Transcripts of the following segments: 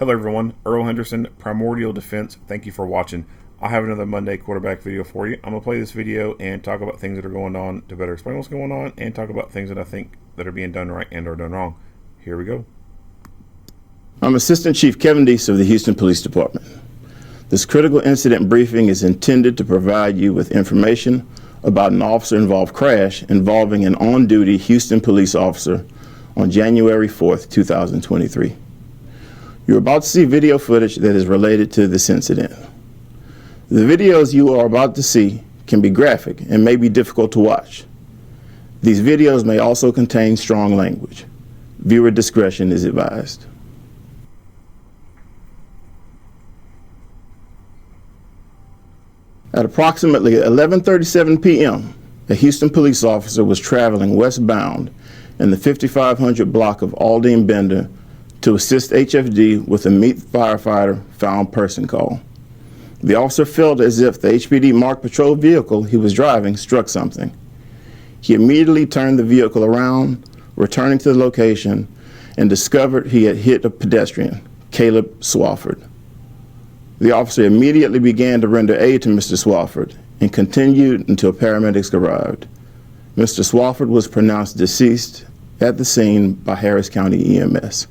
Hello everyone, Earl Henderson, Primordial Defense. Thank you for watching. I have another Monday quarterback video for you. I'm going to play this video and talk about things that are going on to better explain what's going on and talk about things that I think that are being done right and are done wrong. Here we go. I'm Assistant Chief Kevin Deese of the Houston Police Department. This critical incident briefing is intended to provide you with information about an officer-involved crash involving an on-duty Houston police officer on January 4th, 2023. You're about to see video footage that is related to this incident. The videos you are about to see can be graphic and may be difficult to watch. These videos may also contain strong language. Viewer discretion is advised. At approximately 11:37 p.m., a Houston police officer was traveling westbound in the 5500 block of Aldine Bender to assist HFD with a meet firefighter found person call. The officer felt as if the HPD marked patrol vehicle he was driving struck something. He immediately turned the vehicle around, returning to the location, and discovered he had hit a pedestrian, Caleb Swafford. The officer immediately began to render aid to Mr. Swafford and continued until paramedics arrived. Mr. Swafford was pronounced deceased at the scene by Harris County EMS.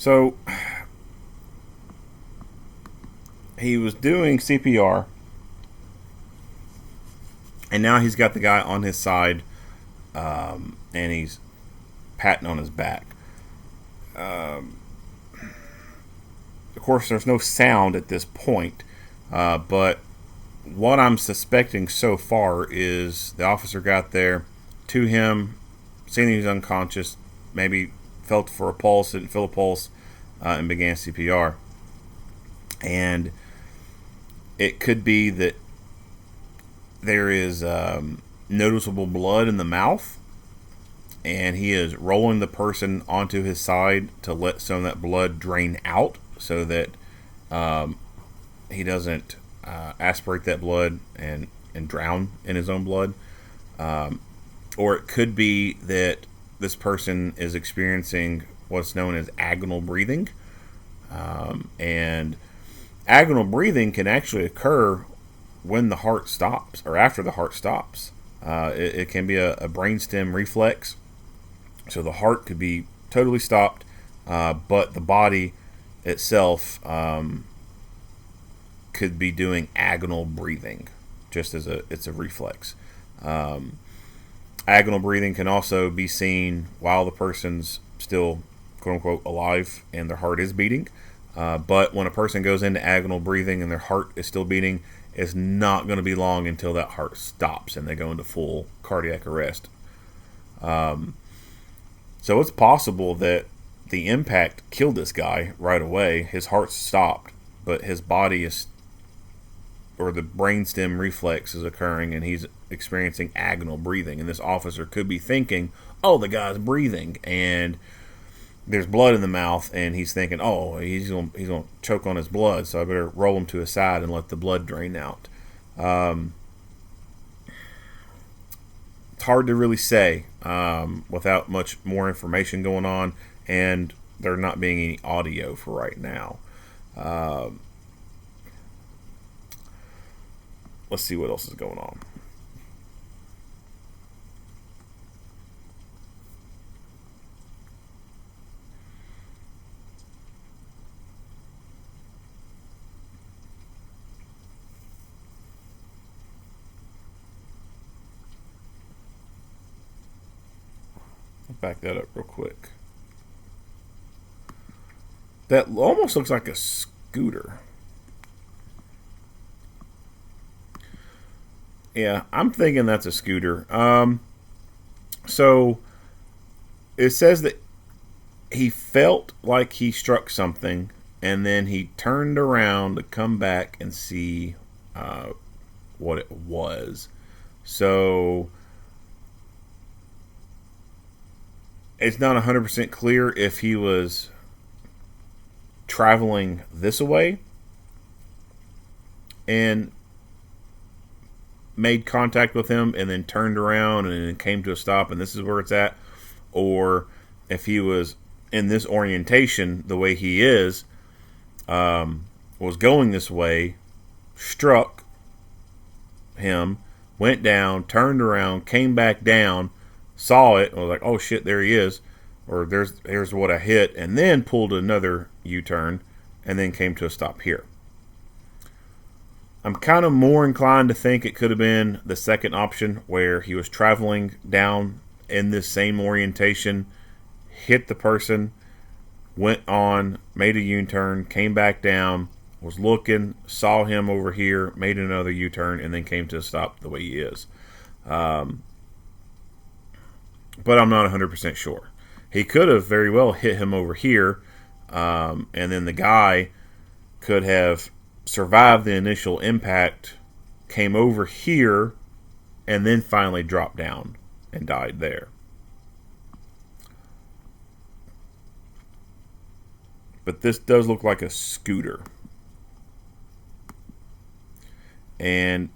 So he was doing CPR, and now he's got the guy on his side, and he's patting on his back. Of course, there's no sound at this point, but what I'm suspecting so far is the officer got there to him, seen he was unconscious, maybe felt for a pulse, didn't feel a pulse, and began CPR. And it could be that there is noticeable blood in the mouth, and he is rolling the person onto his side to let some of that blood drain out so that he doesn't aspirate that blood and drown in his own blood. Or it could be that this person is experiencing what's known as agonal breathing. And agonal breathing can actually occur when the heart stops or after the heart stops. It can be a brainstem reflex. So the heart could be totally stopped, but the body itself could be doing agonal breathing, just as it's a reflex. Agonal breathing can also be seen while the person's still, quote unquote, alive and their heart is beating. But when a person goes into agonal breathing and their heart is still beating, it's not going to be long until that heart stops and they go into full cardiac arrest. So it's possible that the impact killed this guy right away. His heart stopped, but his body is, or the brainstem reflex is occurring, and he's experiencing agonal breathing. And this officer could be thinking, oh, the guy's breathing. And there's blood in the mouth, and he's thinking, oh, he's gonna choke on his blood, so I better roll him to his side and let the blood drain out. It's hard to really say without much more information going on, and there not being any audio for right now. Let's see what else is going on. Back that up real quick. That almost looks like a scooter. Yeah, I'm thinking that's a scooter. So it says that he felt like he struck something, and then he turned around to come back and see what it was. So it's not 100% clear if he was traveling this way and made contact with him and then turned around and then came to a stop and this is where it's at, or if he was in this orientation the way he is, was going this way, struck him, went down, turned around, came back down, saw it, and was like, oh shit, there he is, or there's what I hit, and then pulled another U-turn and then came to a stop here. I'm kind of more inclined to think it could have been the second option, where he was traveling down in this same orientation, hit the person, went on, made a U-turn, came back down, was looking, saw him over here, made another U-turn, and then came to a stop the way he is. But I'm not 100% sure. He could have very well hit him over here, and then the guy could have survived the initial impact, came over here, and then finally dropped down and died there. But this does look like a scooter. And,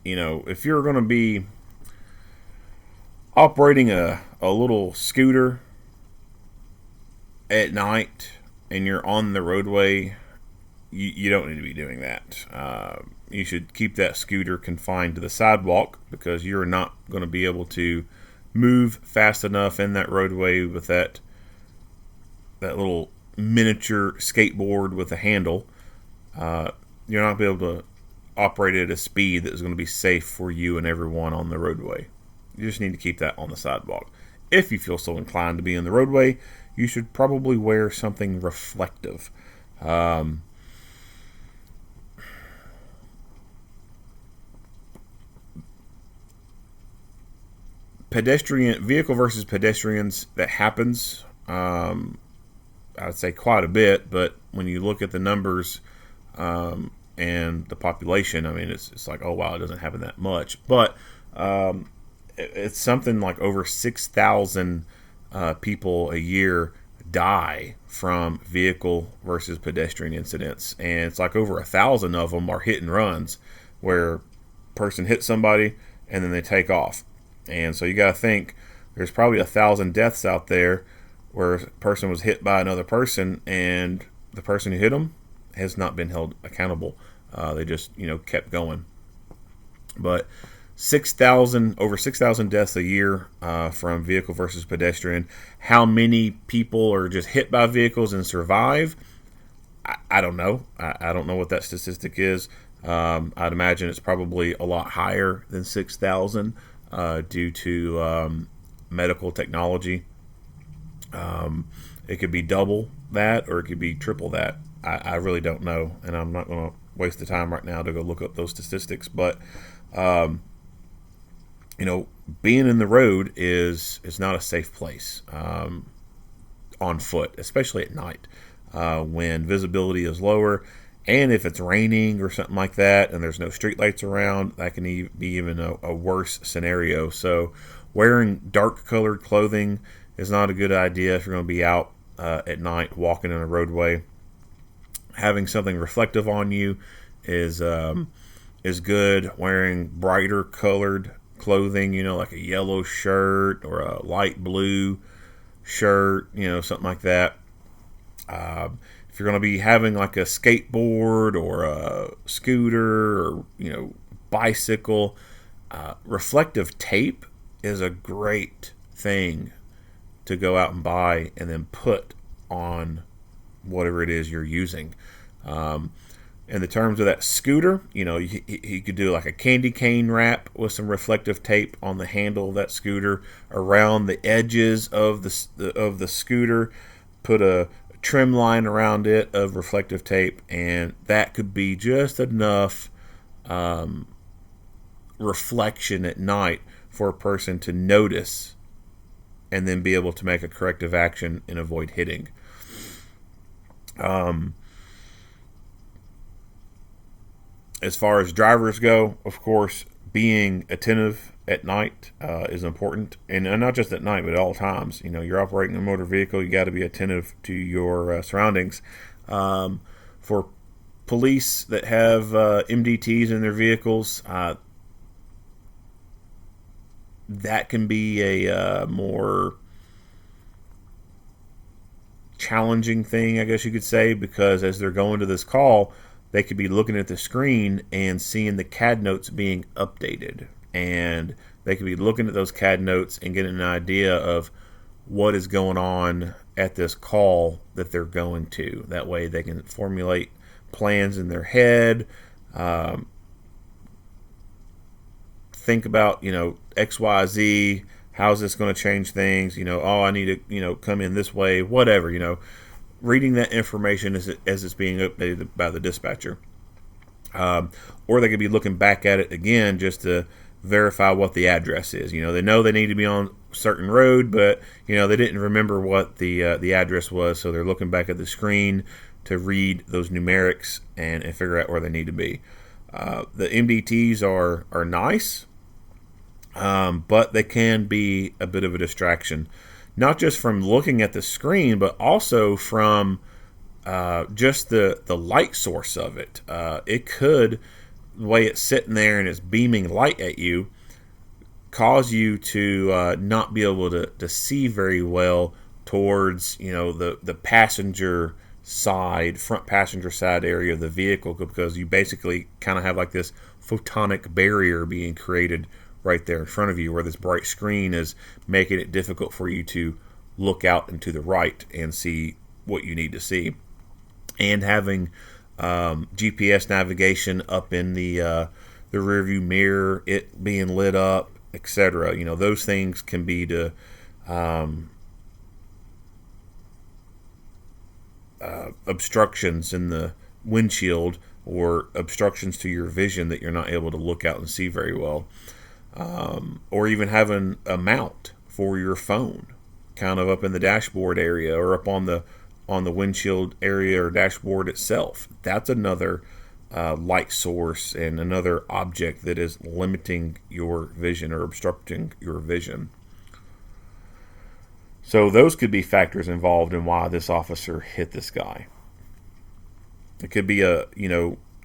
you know, if you're going to be operating a little scooter at night and you're on the roadway, you don't need to be doing that. You should keep that scooter confined to the sidewalk, because you're not going to be able to move fast enough in that roadway with that little miniature skateboard with a handle. You're not going to be able to operate at a speed that is going to be safe for you and everyone on the roadway. You just need to keep that on the sidewalk. If you feel so inclined to be in the roadway, you should probably wear something reflective. Vehicle versus pedestrians, that happens, I would say quite a bit, but when you look at the numbers and the population, I mean, it's like, oh wow, it doesn't happen that much. But it's something like over 6,000 people a year die from vehicle versus pedestrian incidents, and it's like over 1,000 of them are hit and runs, where a person hits somebody and then they take off. And so you got to think there's probably 1,000 deaths out there where a person was hit by another person, and the person who hit them has not been held accountable. They just, kept going. But over 6,000 deaths a year from vehicle versus pedestrian. How many people are just hit by vehicles and survive? I don't know. I don't know what that statistic is. I'd imagine it's probably a lot higher than 6,000 due to medical technology. It could be double that, or it could be triple that. I really don't know, and I'm not going to waste the time right now to go look up those statistics. But being in the road is not a safe place on foot, especially at night when visibility is lower, and if it's raining or something like that and there's no street lights around, that can be even a worse scenario. So wearing dark colored clothing is not a good idea if you're going to be out at night walking in a roadway. Having something reflective on you is good. Wearing brighter colored clothing, like a yellow shirt or a light blue shirt, something like that. If you're going to be having like a skateboard or a scooter or bicycle, reflective tape is a great thing to go out and buy and then put on whatever it is you're using. In the terms of that scooter, you could do like a candy cane wrap with some reflective tape on the handle of that scooter, around the edges of the scooter. Put a trim line around it of reflective tape, and that could be just enough reflection at night for a person to notice and then be able to make a corrective action and avoid hitting. As far as drivers go, of course, being attentive at night is important, and not just at night, but at all times. You're operating a motor vehicle, you got to be attentive to your surroundings. For police that have MDTs in their vehicles, that can be a more challenging thing, I guess you could say, because as they're going to this call, they could be looking at the screen and seeing the CAD notes being updated. And they could be looking at those CAD notes and getting an idea of what is going on at this call that they're going to. That way they can formulate plans in their head, think about, X, Y, Z, how's this going to change things? I need to, come in this way, whatever, reading that information as it's being updated by the dispatcher. Or they could be looking back at it again just to verify what the address is. They know they need to be on a certain road, but they didn't remember what the address was, so they're looking back at the screen to read those numerics and figure out where they need to be. The MDTs are nice, but they can be a bit of a distraction, not just from looking at the screen, but also from just the light source of it. It could, the way it's sitting there and it's beaming light at you, cause you to not be able to see very well towards the passenger side, front passenger side area of the vehicle, because you basically kind of have like this photonic barrier being created right there in front of you, where this bright screen is making it difficult for you to look out and to the right and see what you need to see. And having GPS navigation up in the rearview mirror, it being lit up, etc. Those things can be to obstructions in the windshield or obstructions to your vision that you're not able to look out and see very well. Or even having a mount for your phone kind of up in the dashboard area or up on the windshield area or dashboard itself. That's another light source and another object that is limiting your vision or obstructing your vision. So those could be factors involved in why this officer hit this guy. It could be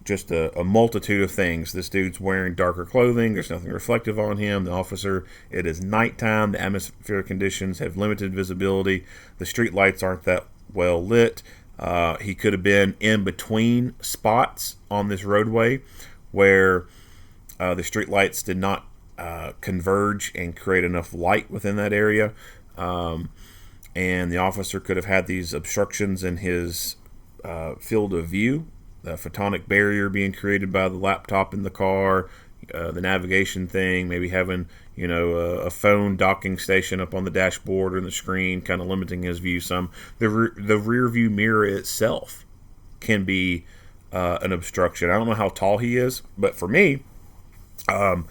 just a multitude of things. This dude's wearing darker clothing. There's nothing reflective on him. The officer, it is nighttime. The atmospheric conditions have limited visibility. The street lights aren't that well lit. He could have been in between spots on this roadway where the street lights did not converge and create enough light within that area. And the officer could have had these obstructions in his field of view, the photonic barrier being created by the laptop in the car, the navigation thing, maybe having a phone docking station up on the dashboard or the screen, kind of limiting his view some. The rear view mirror itself can be an obstruction. I don't know how tall he is, but for me, I'm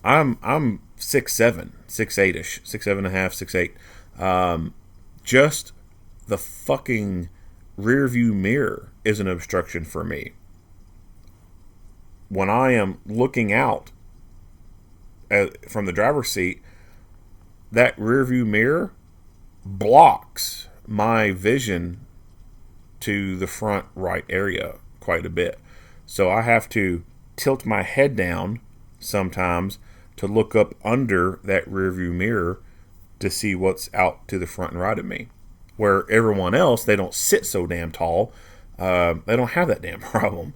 6'7", 6'8"ish, 6'7.5", 6'8". Just the fucking rear view mirror is an obstruction for me. When I am looking out from the driver's seat, that rear view mirror blocks my vision to the front right area quite a bit. So I have to tilt my head down sometimes to look up under that rearview mirror to see what's out to the front and right of me. Where everyone else, they don't sit so damn tall. They don't have that damn problem.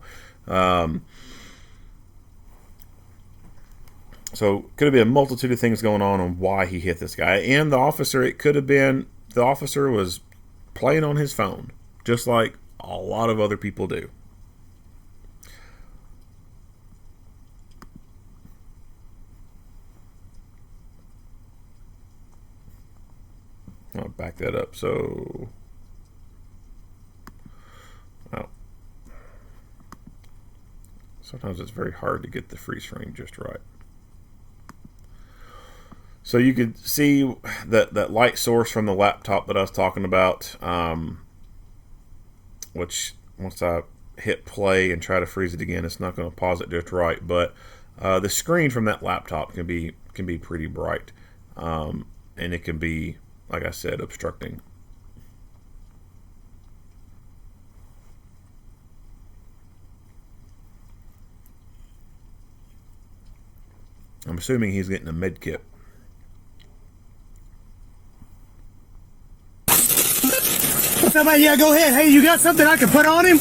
So could have been a multitude of things going on why he hit this guy. And the officer, it could have been the officer was playing on his phone, just like a lot of other people do. I'll back that up. So, well, sometimes it's very hard to get the freeze frame just right. So you could see that light source from the laptop that I was talking about, which once I hit play and try to freeze it again, it's not going to pause it just right. But the screen from that laptop can be pretty bright, and it can be, like I said, obstructing. I'm assuming he's getting a med kit. What's up, man? Yeah, go ahead. Hey, you got something I can put on him?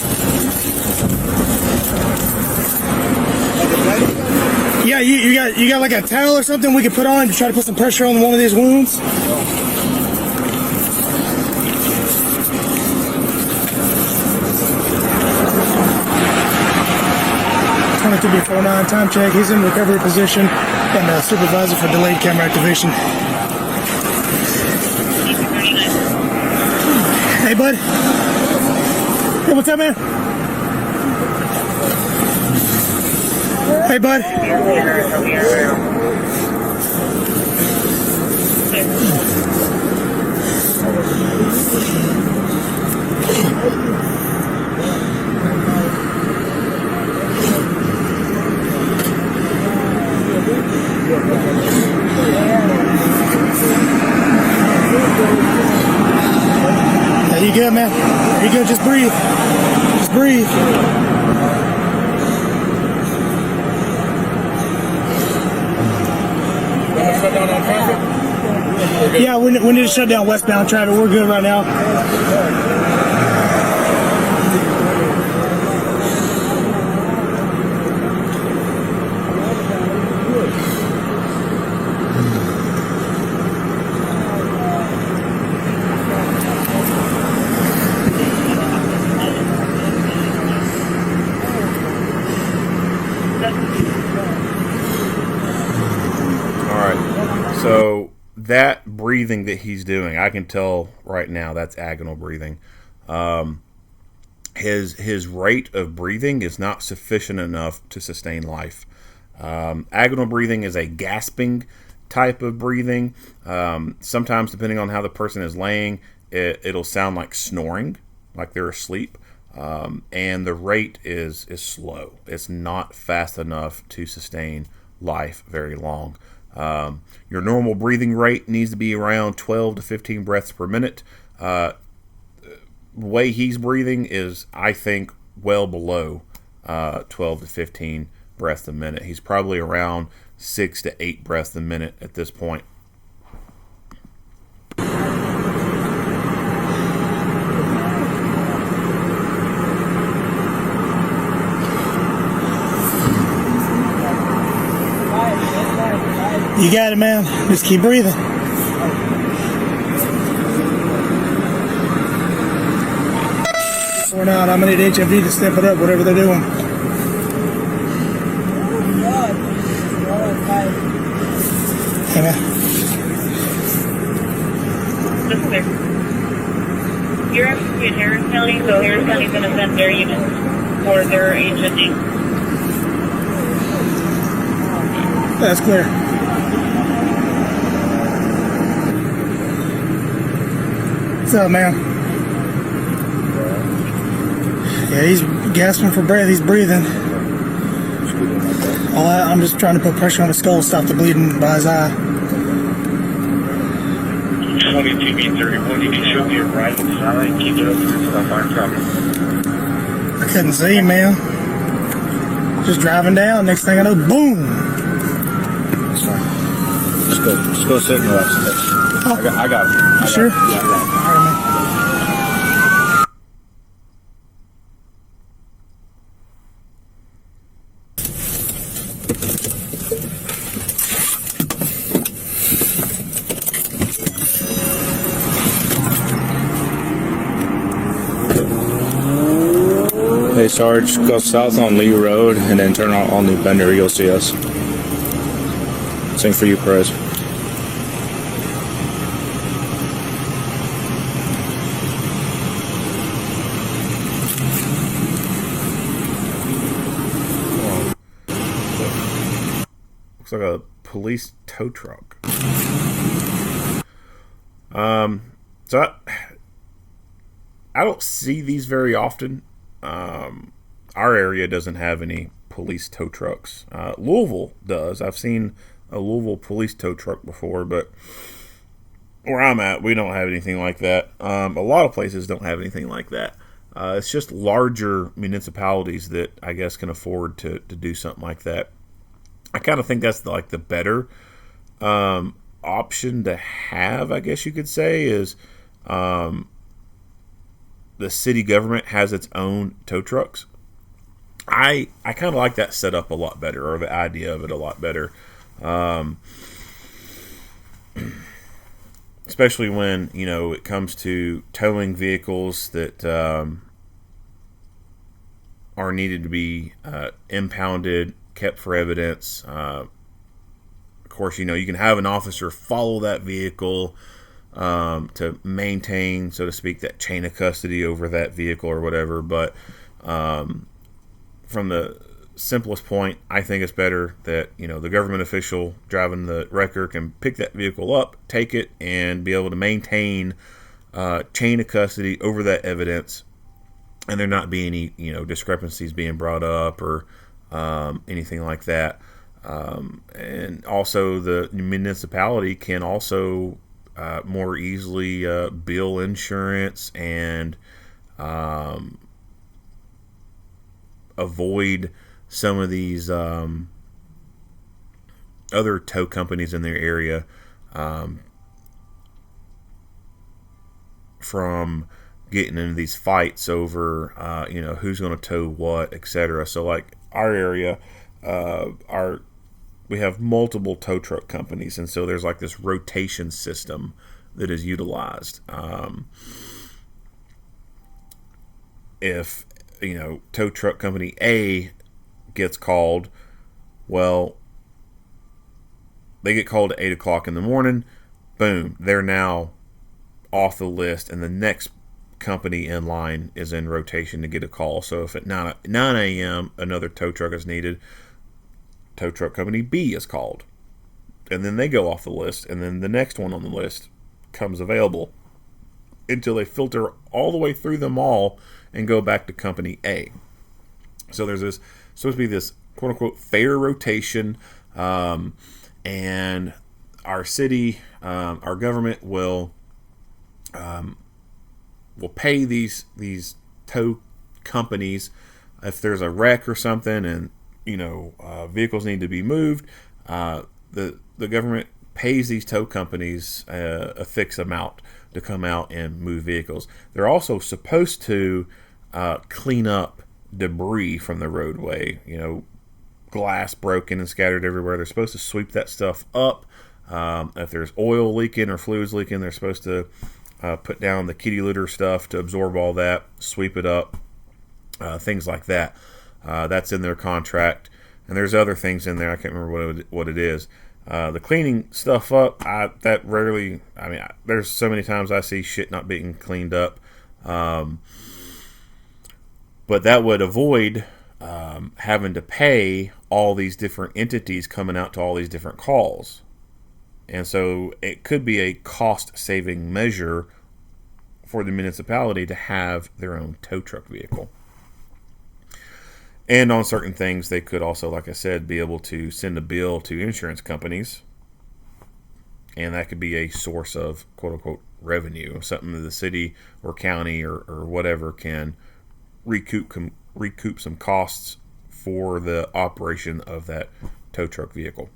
Yeah, you got like a towel or something we can put on to try to put some pressure on one of these wounds? 22B49, time check. He's in recovery position and supervisor for delayed camera activation. Hey, bud. Hey, what's up, man? Hey, bud. Yeah, you good, man? You good? Just breathe. Just breathe. Yeah, we need to shut down westbound traffic. We're good right now. So that breathing that he's doing, I can tell right now that's agonal breathing. His rate of breathing is not sufficient enough to sustain life. Agonal breathing is a gasping type of breathing. Sometimes, depending on how the person is laying, it'll sound like snoring, like they're asleep. And the rate is slow. It's not fast enough to sustain life very long. Your normal breathing rate needs to be around 12 to 15 breaths per minute. The way he's breathing is, I think, well below 12 to 15 breaths a minute. He's probably around 6 to 8 breaths a minute at this point. You got it, man. Just keep breathing. For now, I'm going to need HFD to step it up, whatever they're doing. Hey, man. You're actually in Harris County, so Harris County's going to send their units for their HFD. That's clear. What's up, man? Yeah, he's gasping for breath. He's breathing. I'm just trying to put pressure on his skull, stop the bleeding by his eye. 22B31, you can show me your right side, keep it open until I find trouble. I couldn't see, man. Just driving down. Next thing I know, boom. That's fine. Just go sit in the rest. I got it. Sure? Yeah, I got it. All right, man. Hey Sarge, go south on Lee Road and then turn out on New Bender. You'll see us. Same for you, Perez. Looks like a police tow truck. So I don't see these very often. Our area doesn't have any police tow trucks. Louisville does. I've seen a Louisville police tow truck before, but where I'm at, we don't have anything like that. A lot of places don't have anything like that. It's just larger municipalities that I guess can afford to do something like that. I kind of think that's like the better option to have, I guess you could say, is the city government has its own tow trucks. I kind of like that setup a lot better, or the idea of it a lot better. Especially when, it comes to towing vehicles that are needed to be impounded, kept for evidence. Of course, you can have an officer follow that vehicle to maintain, so to speak, that chain of custody over that vehicle or whatever. But from the simplest point, I think it's better that the government official driving the wrecker can pick that vehicle up, take it, and be able to maintain chain of custody over that evidence, and there not be any discrepancies being brought up or anything like that. And also, the municipality can also more easily bill insurance and avoid some of these other tow companies in their area from getting into these fights over who's going to tow what, etc. So like our area, we have multiple tow truck companies, and so there's like this rotation system that is utilized. If tow truck company A gets called, well, they get called at 8 o'clock in the morning, boom, they're now off the list, and the next company in line is in rotation to get a call. So if at 9 a.m. another tow truck is needed, tow truck company B is called, and then they go off the list, and then the next one on the list comes available until they filter all the way through them all and go back to company A. So there's supposed to be this quote unquote fair rotation, and our city, our government will pay these tow companies if there's a wreck or something, and vehicles need to be moved. The government pays these tow companies a fixed amount to come out and move vehicles. They're also supposed to clean up debris from the roadway. Glass broken and scattered everywhere. They're supposed to sweep that stuff up. If there's oil leaking or fluids leaking, they're supposed to put down the kitty litter stuff to absorb all that, sweep it up, things like that. That's in their contract, and there's other things in there. I can't remember what it is. The cleaning stuff up, that rarely. There's so many times I see shit not being cleaned up, but that would avoid having to pay all these different entities coming out to all these different calls. And so it could be a cost-saving measure for the municipality to have their own tow truck vehicle. And on certain things, they could also, like I said, be able to send a bill to insurance companies. And that could be a source of, quote-unquote, revenue, something that the city or county or whatever can recoup some costs for the operation of that tow truck vehicle.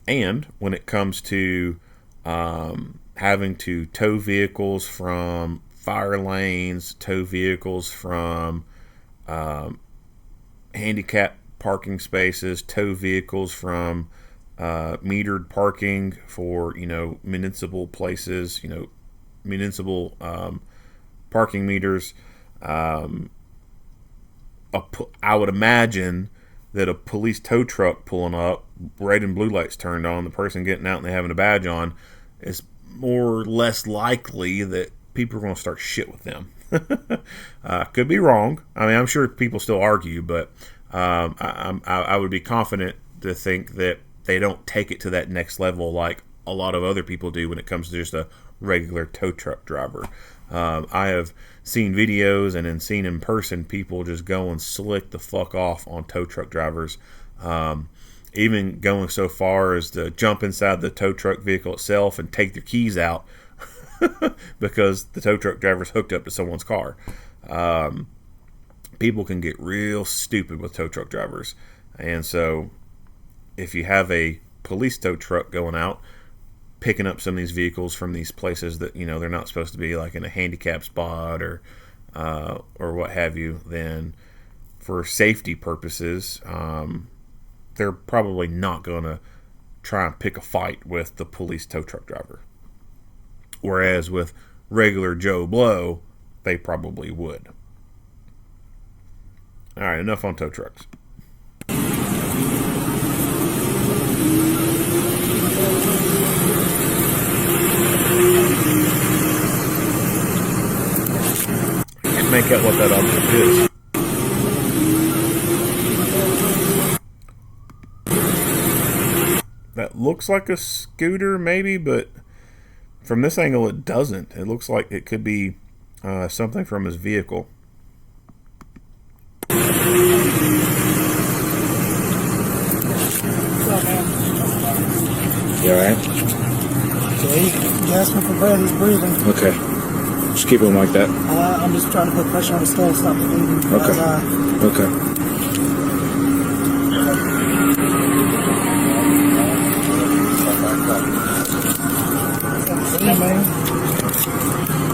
And when it comes to having to tow vehicles from fire lanes, tow vehicles from handicap parking spaces, tow vehicles from metered parking for, municipal places, municipal parking meters. I would imagine that a police tow truck pulling up, red and blue lights turned on, the person getting out and they having a badge on, is more or less likely that people are going to start shit with them. Could be wrong. I mean, I'm sure people still argue, but I would be confident to think that they don't take it to that next level like a lot of other people do when it comes to just a regular tow truck driver. I have seen videos and then seen in person people just go and slick the fuck off on tow truck drivers. Even going so far as to jump inside the tow truck vehicle itself and take their keys out because the tow truck driver's hooked up to someone's car. People can get real stupid with tow truck drivers. And so if you have a police tow truck going out, picking up some of these vehicles from these places that, they're not supposed to be, like in a handicap spot or what have you, then for safety purposes, they're probably not going to try and pick a fight with the police tow truck driver. Whereas with regular Joe Blow, they probably would. All right, enough on tow trucks. Can't make out what that object is. That looks like a scooter, maybe, but from this angle, it doesn't. It looks like it could be something from his vehicle. What's up, man? You alright? Okay, he asked me for breath, he's breathing. Okay. Just keep him like that. I'm just trying to put pressure on his skull, stop the bleeding. Okay. Okay. Hey, man.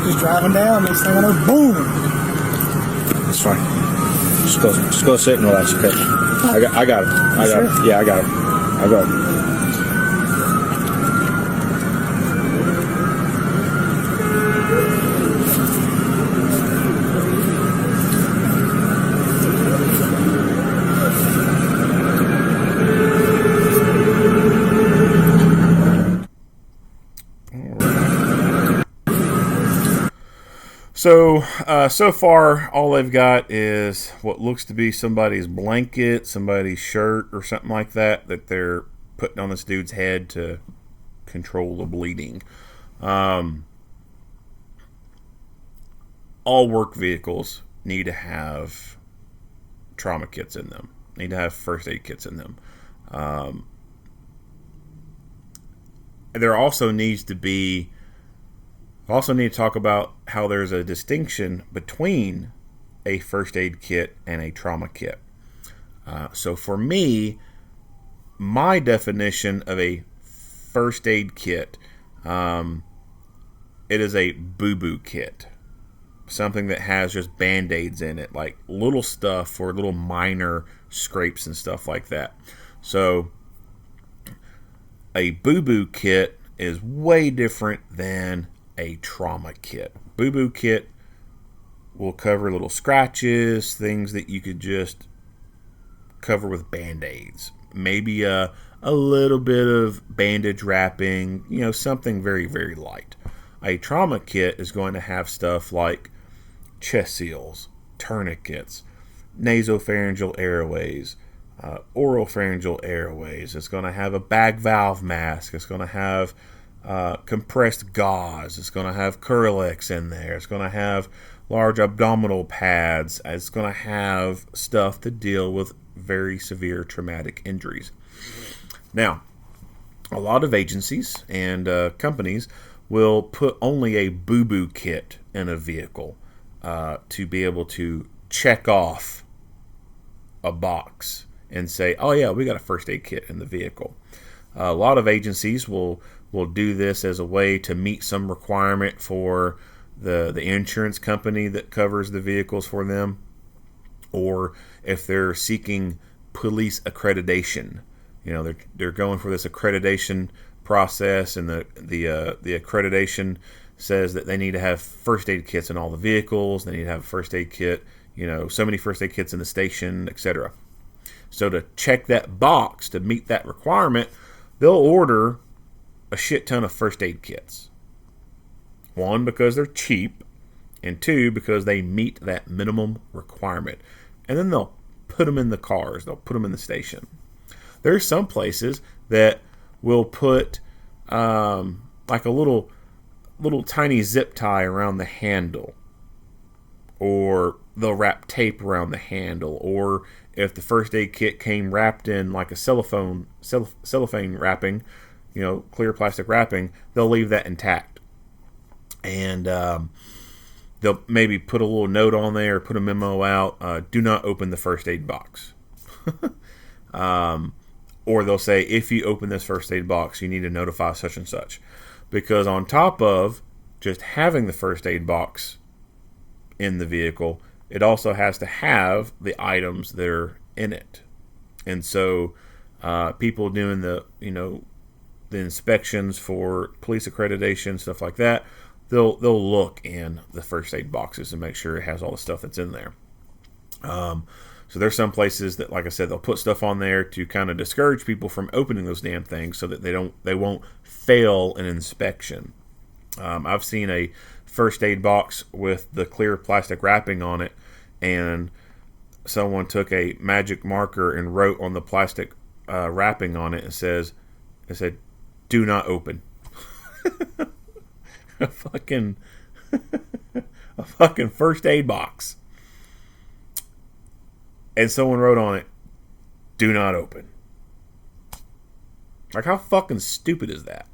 Just driving down, next thing I know, boom! It's fine. Just go sit and relax, okay? I got him. I got him. Yeah, I got him. I got him. So far, all they've got is what looks to be somebody's blanket, somebody's shirt, or something like that they're putting on this dude's head to control the bleeding. All work vehicles need to have trauma kits in them, need to have first aid kits in them. There also needs to be also need to talk about how there's a distinction between a first aid kit and a trauma kit. So for me, my definition of a first aid kit, it is a boo-boo kit. Something that has just Band-Aids in it, like little stuff for little minor scrapes and stuff like that. So a boo-boo kit is way different than a trauma kit. Boo-boo kit will cover little scratches, things that you could just cover with Band-Aids. Maybe a little bit of bandage wrapping, something very, very light. A trauma kit is going to have stuff like chest seals, tourniquets, nasopharyngeal airways, oropharyngeal airways. It's going to have a bag valve mask. It's going to have compressed gauze. It's going to have Curlex in there. It's going to have large abdominal pads. It's going to have stuff to deal with very severe traumatic injuries. Now, a lot of agencies and companies will put only a boo-boo kit in a vehicle to be able to check off a box and say, oh yeah, we got a first aid kit in the vehicle. A lot of agencies will do this as a way to meet some requirement for the insurance company that covers the vehicles for them, or if they're seeking police accreditation. They're going for this accreditation process, and the accreditation says that they need to have first aid kits in all the vehicles. They need to have a first aid kit, so many first aid kits in the station, etc. So to check that box, to meet that requirement, they'll order a shit ton of first aid kits. One, because they're cheap, and two, because they meet that minimum requirement. And then they'll put them in the cars. They'll put them in the station. There's some places that will put like a little tiny zip tie around the handle, or they'll wrap tape around the handle, or if the first aid kit came wrapped in like a cellophane wrapping, clear plastic wrapping, they'll leave that intact. And they'll maybe put a little note on there, put a memo out, do not open the first aid box. Or they'll say, if you open this first aid box, you need to notify such and such. Because on top of just having the first aid box in the vehicle, it also has to have the items that are in it. And so people doing the inspections for police accreditation, stuff like that, they'll look in the first aid boxes and make sure it has all the stuff that's in there. So there's some places that, like I said, they'll put stuff on there to kind of discourage people from opening those damn things, so that they won't fail an inspection. I've seen a first aid box with the clear plastic wrapping on it, and someone took a magic marker and wrote on the plastic wrapping on it and it said, "Do not open." a fucking first aid box. And someone wrote on it, "Do not open." Like, how fucking stupid is that?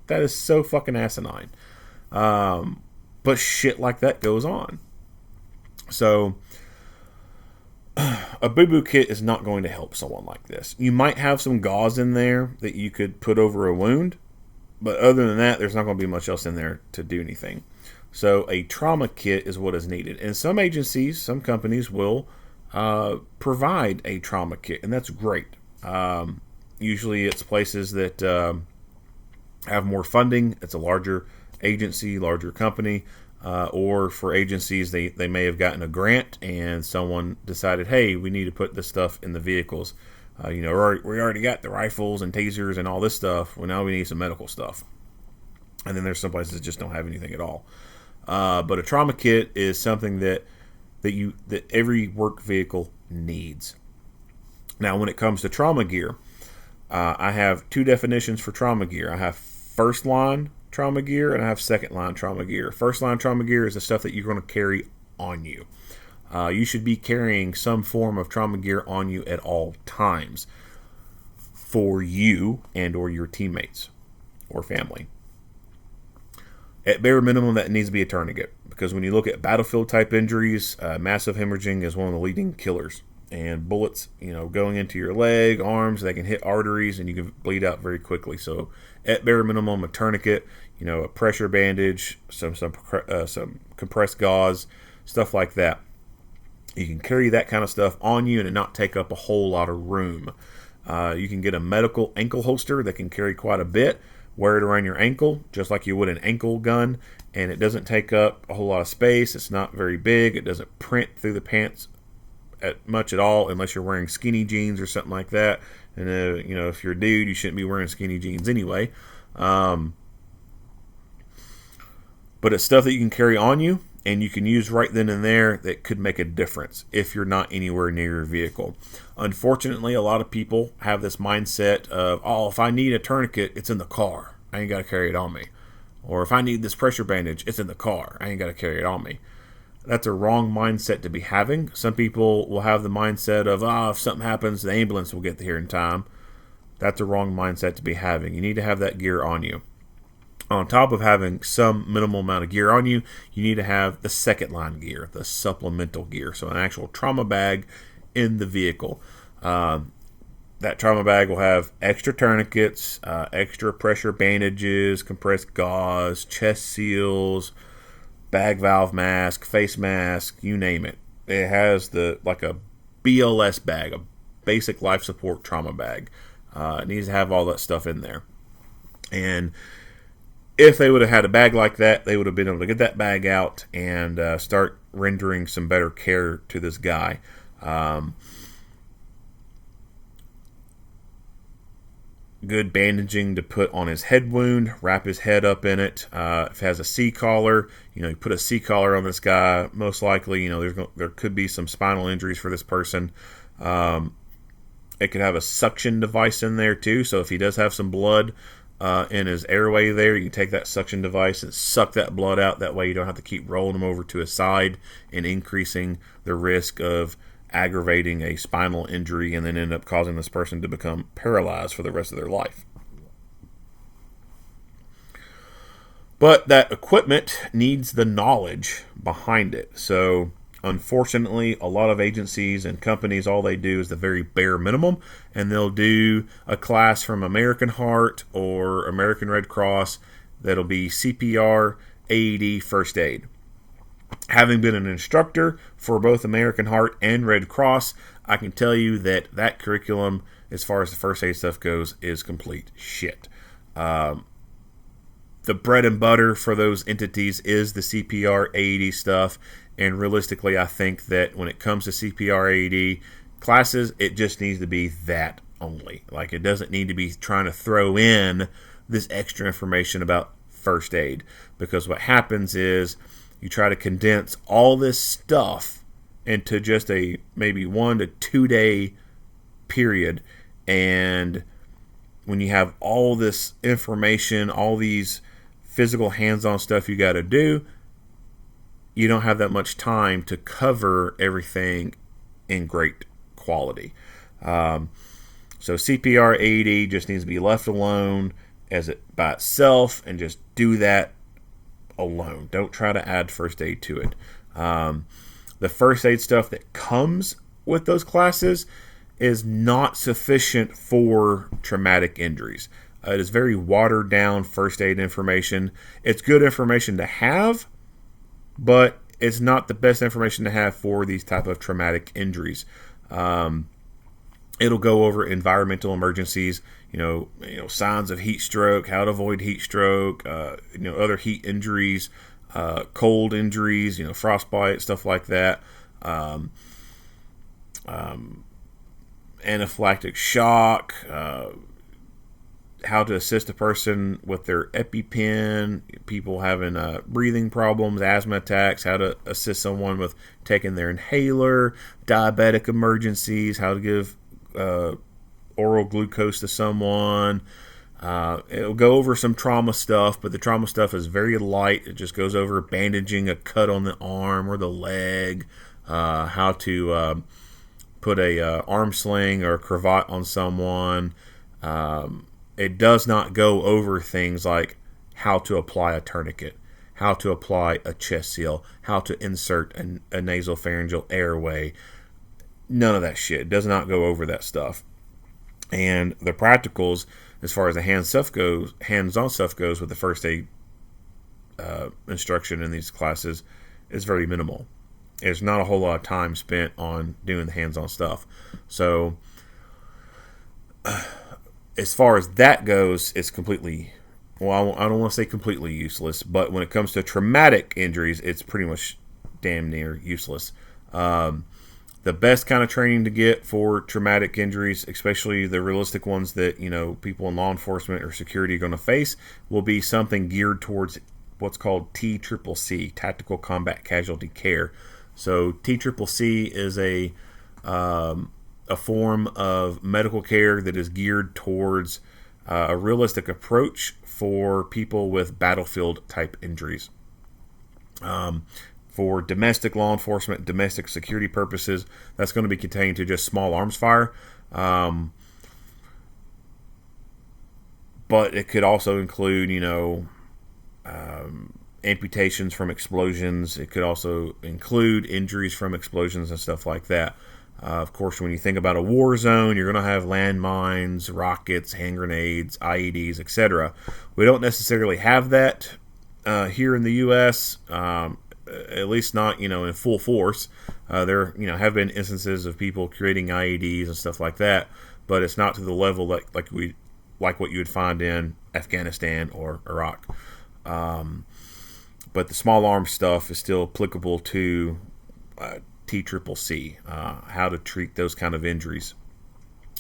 That is so fucking asinine. But shit like that goes on. So, a boo-boo kit is not going to help someone like this. You might have some gauze in there that you could put over a wound, but other than that, there's not going to be much else in there to do anything. So, a trauma kit is what is needed. And some agencies, some companies will provide a trauma kit, and that's great. Usually it's places that have more funding. It's a larger agency, larger company, or for agencies, they may have gotten a grant and someone decided, hey, we need to put this stuff in the vehicles. We already got the rifles and tasers and all this stuff. Well, now we need some medical stuff. And then there's some places that just don't have anything at all. But a trauma kit is something that every work vehicle needs. Now, when it comes to trauma gear, I have two definitions for trauma gear. I have first line trauma gear and I have second line trauma gear. First line trauma gear is the stuff that you're going to carry on you. You should be carrying some form of trauma gear on you at all times for you and or your teammates or family. At bare minimum, that needs to be a tourniquet, because when you look at battlefield type injuries, massive hemorrhaging is one of the leading killers. And bullets, going into your leg, arms, they can hit arteries and you can bleed out very quickly. So at bare minimum, a tourniquet, a pressure bandage, some compressed gauze, stuff like that. You can carry that kind of stuff on you and it not take up a whole lot of room. You can get a medical ankle holster that can carry quite a bit. Wear it around your ankle, just like you would an ankle gun, and it doesn't take up a whole lot of space. It's not very big. It doesn't print through the pants much at all, unless you're wearing skinny jeans or something like that. And if you're a dude, you shouldn't be wearing skinny jeans anyway. But it's stuff that you can carry on you, and you can use right then and there that could make a difference if you're not anywhere near your vehicle. Unfortunately, a lot of people have this mindset of, if I need a tourniquet, it's in the car. I ain't got to carry it on me. Or if I need this pressure bandage, it's in the car. I ain't got to carry it on me. That's a wrong mindset to be having. Some people will have the mindset of, if something happens, the ambulance will get here in time. That's a wrong mindset to be having. You need to have that gear on you. On top of having some minimal amount of gear on you, you need to have the second line gear, the supplemental gear. So an actual trauma bag in the vehicle. That trauma bag will have extra tourniquets, extra pressure bandages, compressed gauze, chest seals, bag valve mask, face mask, you name it. It has like a BLS bag, a basic life support trauma bag. It needs to have all that stuff in there. And if they would have had a bag like that, they would have been able to get that bag out and start rendering some better care to this guy. Good bandaging to put on his head wound, wrap his head up in it. If it has a C-collar, you put a C-collar on this guy, most likely, there could be some spinal injuries for this person. It could have a suction device in there too, so if he does have some blood in his airway there, you can take that suction device and suck that blood out. That way you don't have to keep rolling him over to his side and increasing the risk of aggravating a spinal injury and then end up causing this person to become paralyzed for the rest of their life. But that equipment needs the knowledge behind it. So unfortunately, a lot of agencies and companies, all they do is the very bare minimum, and they'll do a class from American Heart or American Red Cross that'll be CPR, AED, first aid. Having been an instructor for both American Heart and Red Cross, I can tell you that curriculum, as far as the first aid stuff goes, is complete shit. The bread and butter for those entities is the CPR, AED stuff, and realistically, I think that when it comes to CPR, AED classes, it just needs to be that only. Like, it doesn't need to be trying to throw in this extra information about first aid, because what happens is you try to condense all this stuff into just a maybe 1 to 2 day period. And when you have all this information, all these physical hands-on stuff you got to do, you don't have that much time to cover everything in great quality. So CPR, AED just needs to be left alone as it by itself and just do that alone. Don't try to add first aid to it. The first aid stuff that comes with those classes is not sufficient for traumatic injuries. It is very watered down first aid information. It's good information to have, but it's not the best information to have for these type of traumatic injuries. It'll go over environmental emergencies, signs of heat stroke, how to avoid heat stroke, other heat injuries, cold injuries, frostbite, stuff like that. Anaphylactic shock, how to assist a person with their EpiPen, people having breathing problems, asthma attacks, how to assist someone with taking their inhaler, diabetic emergencies, how to give oral glucose to someone. It'll go over some trauma stuff, but the trauma stuff is very light. It just goes over bandaging a cut on the arm or the leg, how to put a arm sling or a cravat on someone. It does not go over things like how to apply a tourniquet, how to apply a chest seal, how to insert a nasopharyngeal airway. None of that shit. It does not go over that stuff. And the practicals, as far as the hands-on stuff goes with the first aid instruction in these classes, is very minimal. There's not a whole lot of time spent on doing the hands-on stuff. So as far as that goes, it's completely, well, I don't want to say completely useless, but when it comes to traumatic injuries, it's pretty much damn near useless. The best kind of training to get for traumatic injuries, especially the realistic ones that, people in law enforcement or security are going to face, will be something geared towards what's called TCCC, Tactical Combat Casualty Care. So TCCC is a form of medical care that is geared towards a realistic approach for people with battlefield type injuries. For domestic law enforcement, domestic security purposes, that's going to be contained to just small arms fire. but it could also include, amputations from explosions. It could also include injuries from explosions and stuff like that. Of course, when you think about a war zone, you're going to have landmines, rockets, hand grenades, IEDs, etc. We don't necessarily have that here in the U.S., at least not, in full force. There, have been instances of people creating IEDs and stuff like that, but it's not to the level like what you would find in Afghanistan or Iraq. But the small arms stuff is still applicable to TCCC, how to treat those kind of injuries.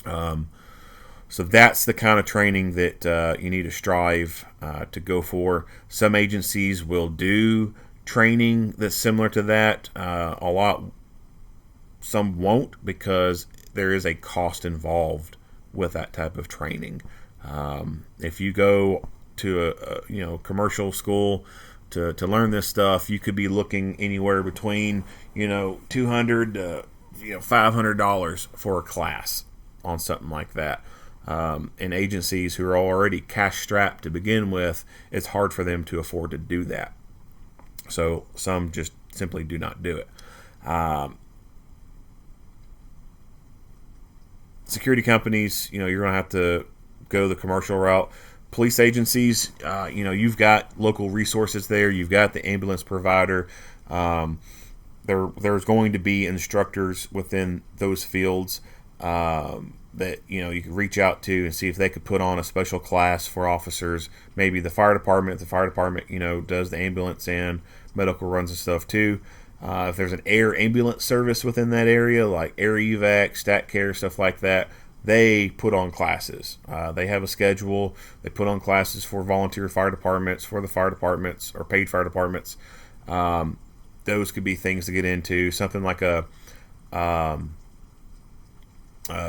So that's the kind of training that you need to strive to go for. Some agencies will do training that's similar to that. A lot, some won't, because there is a cost involved with that type of training. If you go to a commercial school to learn this stuff, you could be looking anywhere between $200 to $500 for a class on something like that. And agencies who are already cash strapped to begin with, it's hard for them to afford to do that. So some just simply do not do it. Security companies, you're going to have to go the commercial route. Police agencies, you've got local resources there. You've got the ambulance provider. There's going to be instructors within those fields that you can reach out to and see if they could put on a special class for officers. Maybe the fire department. The fire department, does the ambulance and medical runs and stuff too. If there's an air ambulance service within that area, like air evac, stat care, stuff like that, they put on classes. They have a schedule. They put on classes for volunteer fire departments, for the fire departments, or paid fire departments. Those could be things to get into. Something like a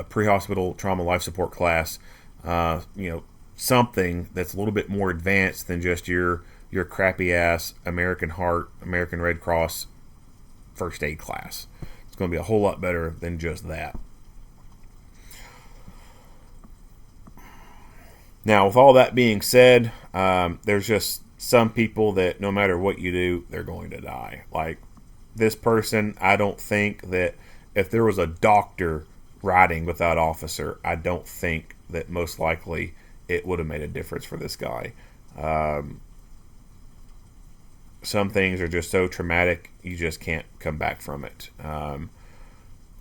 pre-hospital trauma life support class. Something that's a little bit more advanced than just your crappy ass American Heart, American Red Cross first aid class. It's going to be a whole lot better than just that. Now, with all that being said, there's just some people that no matter what you do, they're going to die. Like this person, I don't think that if there was a doctor riding with that officer, I don't think that most likely it would have made a difference for this guy. Some things are just so traumatic, you just can't come back from it.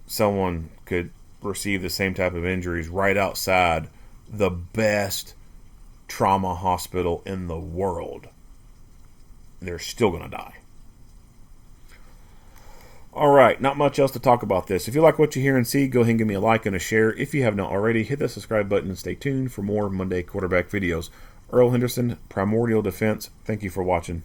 Someone could receive the same type of injuries right outside the best trauma hospital in the world. They're still going to die. All right, not much else to talk about this. If you like what you hear and see, go ahead and give me a like and a share. If you have not already, hit the subscribe button and stay tuned for more Monday quarterback videos. Earl Henderson, Primordial Defense. Thank you for watching.